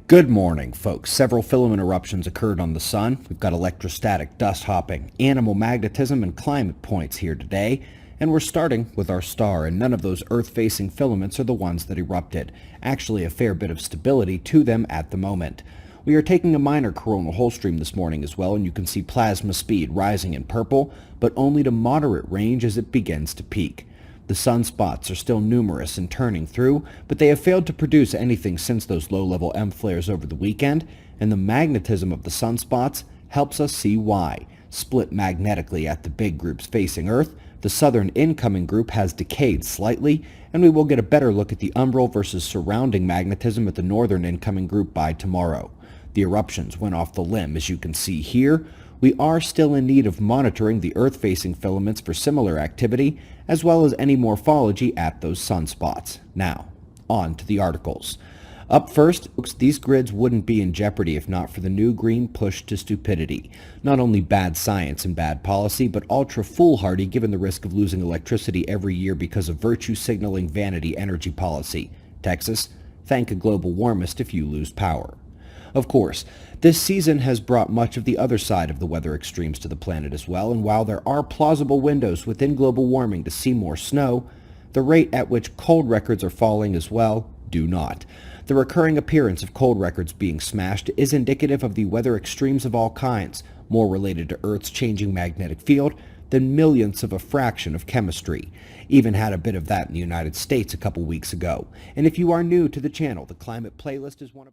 Good morning, folks. Several filament eruptions occurred on the sun. We've got electrostatic dust hopping, animal magnetism, and climate points here today. And we're starting with our star, and none of those Earth-facing filaments are the ones that erupted. Actually, a fair bit of stability to them at the moment. We are taking a minor coronal hole stream this morning as well, and you can see plasma speed rising in purple, but only to moderate range as it begins to peak. The sunspots are still numerous and turning through, but they have failed to produce anything since those low-level M flares over the weekend, and the magnetism of the sunspots helps us see why. Split magnetically at the big groups facing Earth, the southern incoming group has decayed slightly, and we will get a better look at the umbral versus surrounding magnetism at the northern incoming group by tomorrow. The eruptions went off the limb, as you can see here. We are still in need of monitoring the Earth-facing filaments for similar activity, as well as any morphology at those sunspots. Now, on to the articles. Up first, these grids wouldn't be in jeopardy if not for the new green push to stupidity. Not only bad science and bad policy, but ultra foolhardy given the risk of losing electricity every year because of virtue signaling vanity energy policy. Texas, thank a global warmist if you lose power. Of course, this season has brought much of the other side of the weather extremes to the planet as well, and while there are plausible windows within global warming to see more snow, the rate at which cold records are falling as well do not. The recurring appearance of cold records being smashed is indicative of the weather extremes of all kinds, more related to Earth's changing magnetic field than millionths of a fraction of chemistry. Even had a bit of that in the United States a couple weeks ago. And if you are new to the channel, the climate playlist is one of